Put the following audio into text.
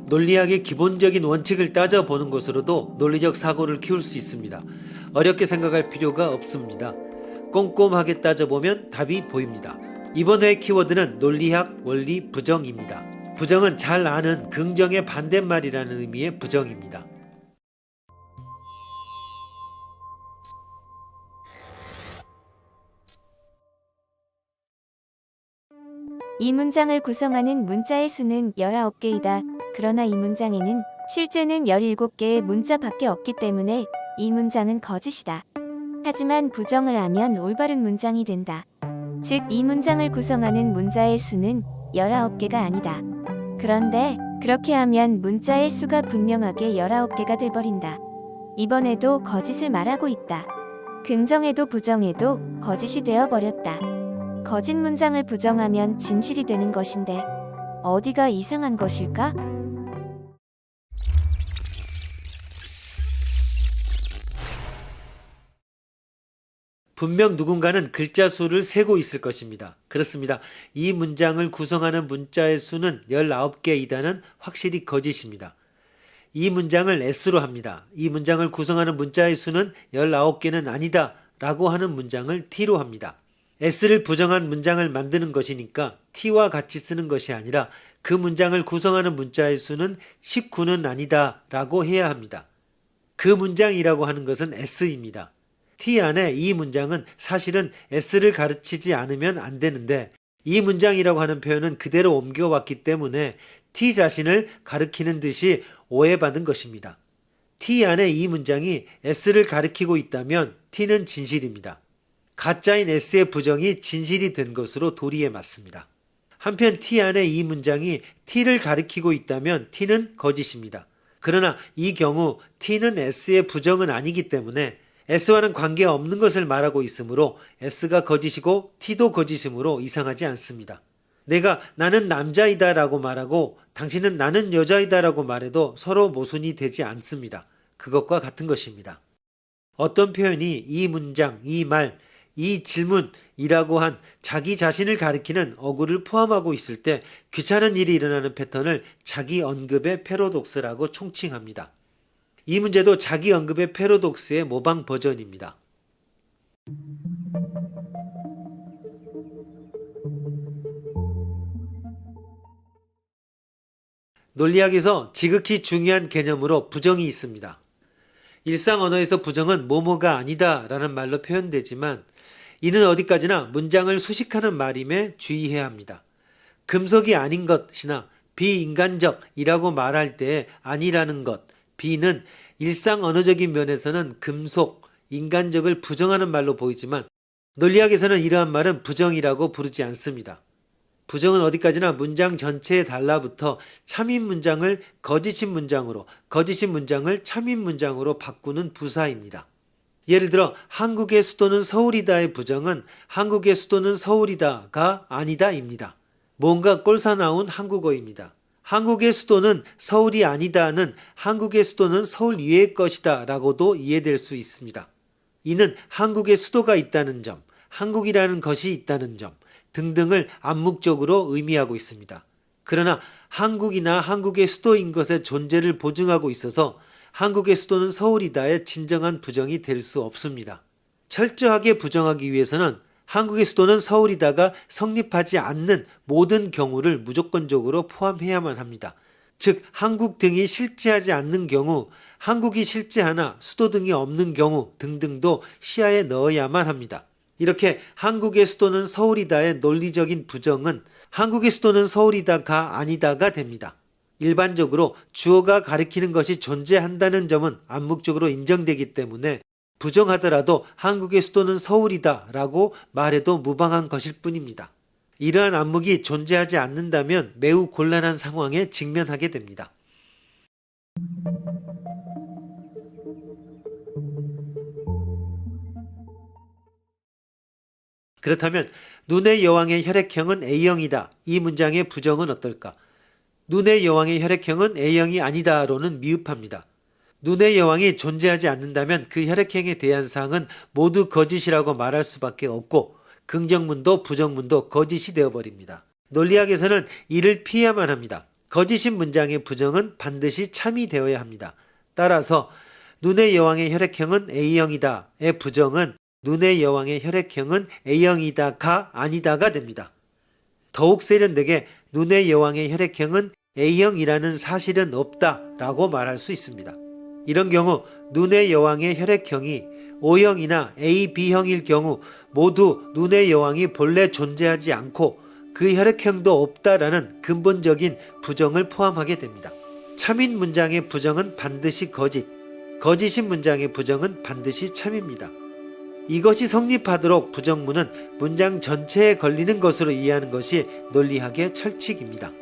논리학의 기본적인 원칙을 따져보는 것으로도 논리적 사고를 키울 수 있습니다. 어렵게 생각할 필요가 없습니다. 꼼꼼하게 따져보면 답이 보입니다. 이번 회의 키워드는 논리학, 원리, 부정입니다. 부정은 잘 아는 긍정의 반대말이라는 의미의 부정입니다. 이 문장을 구성하는 문자의 수는 19개이다. 그러나 이 문장에는 실제는 17개의 문자밖에 없기 때문에 이 문장은 거짓이다. 하지만 부정을 하면 올바른 문장이 된다. 즉, 이 문장을 구성하는 문자의 수는 19개가 아니다. 그런데 그렇게 하면 문자의 수가 분명하게 19개가 돼버린다. 이번에도 거짓을 말하고 있다. 긍정해도 부정해도 거짓이 되어버렸다. 거짓 문장을 부정하면 진실이 되는 것인데 어디가 이상한 것일까? 분명 누군가는 글자 수를 세고 있을 것입니다. 그렇습니다. 이 문장을 구성하는 문자의 수는 19개이다는 확실히 거짓입니다. 이 문장을 S로 합니다. 이 문장을 구성하는 문자의 수는 19개는 아니다 라고 하는 문장을 T로 합니다. S를 부정한 문장을 만드는 것이니까 T와 같이 쓰는 것이 아니라 그 문장을 구성하는 문자의 수는 19는 아니다 라고 해야 합니다. 그 문장이라고 하는 것은 S입니다. T 안에 이 문장은 사실은 S를 가르치지 않으면 안 되는데 이 문장이라고 하는 표현은 그대로 옮겨왔기 때문에 T 자신을 가리키는 듯이 오해받은 것입니다. T 안에 이 문장이 S를 가리키고 있다면 T는 진실입니다. 가짜인 S의 부정이 진실이 된 것으로 도리에 맞습니다. 한편 T 안에 이 문장이 T를 가리키고 있다면 T는 거짓입니다. 그러나 이 경우 T는 S의 부정은 아니기 때문에 S와는 관계없는 것을 말하고 있으므로 S가 거짓이고 T도 거짓이므로 이상하지 않습니다. 내가 나는 남자이다 라고 말하고 당신은 나는 여자이다 라고 말해도 서로 모순이 되지 않습니다. 그것과 같은 것입니다. 어떤 표현이 이 문장, 이 말, 이 질문이라고 한 자기 자신을 가리키는 어구를 포함하고 있을 때 귀찮은 일이 일어나는 패턴을 자기 언급의 패러독스라고 총칭합니다. 이 문제도 자기 언급의 패러독스의 모방 버전입니다. 논리학에서 지극히 중요한 개념으로 부정이 있습니다. 일상 언어에서 부정은 뭐뭐가 아니다 라는 말로 표현되지만 이는 어디까지나 문장을 수식하는 말임에 주의해야 합니다. 금속이 아닌 것이나 비인간적이라고 말할 때 아니라는 것, 비는 일상 언어적인 면에서는 금속, 인간적을 부정하는 말로 보이지만 논리학에서는 이러한 말은 부정이라고 부르지 않습니다. 부정은 어디까지나 문장 전체에 달라붙어 참인 문장을 거짓인 문장으로, 거짓인 문장을 참인 문장으로 바꾸는 부사입니다. 예를 들어 한국의 수도는 서울이다의 부정은 한국의 수도는 서울이다가 아니다입니다. 뭔가 꼴사나온 한국어입니다. 한국의 수도는 서울이 아니다는 한국의 수도는 서울 위의 것이다 라고도 이해될 수 있습니다. 이는 한국의 수도가 있다는 점, 한국이라는 것이 있다는 점 등등을 암묵적으로 의미하고 있습니다. 그러나 한국이나 한국의 수도인 것의 존재를 보증하고 있어서 한국의 수도는 서울이다의 진정한 부정이 될 수 없습니다. 철저하게 부정하기 위해서는 한국의 수도는 서울이다가 성립하지 않는 모든 경우를 무조건적으로 포함해야만 합니다. 즉 한국 등이 실제하지 않는 경우, 한국이 실제하나 수도 등이 없는 경우 등등도 시야에 넣어야만 합니다. 이렇게 한국의 수도는 서울이다의 논리적인 부정은 한국의 수도는 서울이다가 아니다가 됩니다. 일반적으로 주어가 가리키는 것이 존재한다는 점은 암묵적으로 인정되기 때문에 부정하더라도 한국의 수도는 서울이다 라고 말해도 무방한 것일 뿐입니다. 이러한 암묵이 존재하지 않는다면 매우 곤란한 상황에 직면하게 됩니다. 그렇다면 눈의 여왕의 혈액형은 A형이다. 이 문장의 부정은 어떨까? 눈의 여왕의 혈액형은 A형이 아니다로는 미흡합니다. 눈의 여왕이 존재하지 않는다면 그 혈액형에 대한 사항은 모두 거짓이라고 말할 수밖에 없고 긍정문도 부정문도 거짓이 되어버립니다. 논리학에서는 이를 피해야만 합니다. 거짓인 문장의 부정은 반드시 참이 되어야 합니다. 따라서 눈의 여왕의 혈액형은 A형이다의 부정은 눈의 여왕의 혈액형은 A형이다가 아니다가 됩니다. 더욱 세련되게 눈의 여왕의 혈액형은 A형이라는 사실은 없다라고 말할 수 있습니다. 이런 경우 눈의 여왕의 혈액형이 O형이나 AB형일 경우 모두 눈의 여왕이 본래 존재하지 않고 그 혈액형도 없다라는 근본적인 부정을 포함하게 됩니다. 참인 문장의 부정은 반드시 거짓, 거짓인 문장의 부정은 반드시 참입니다. 이것이 성립하도록 부정문은 문장 전체에 걸리는 것으로 이해하는 것이 논리학의 철칙입니다.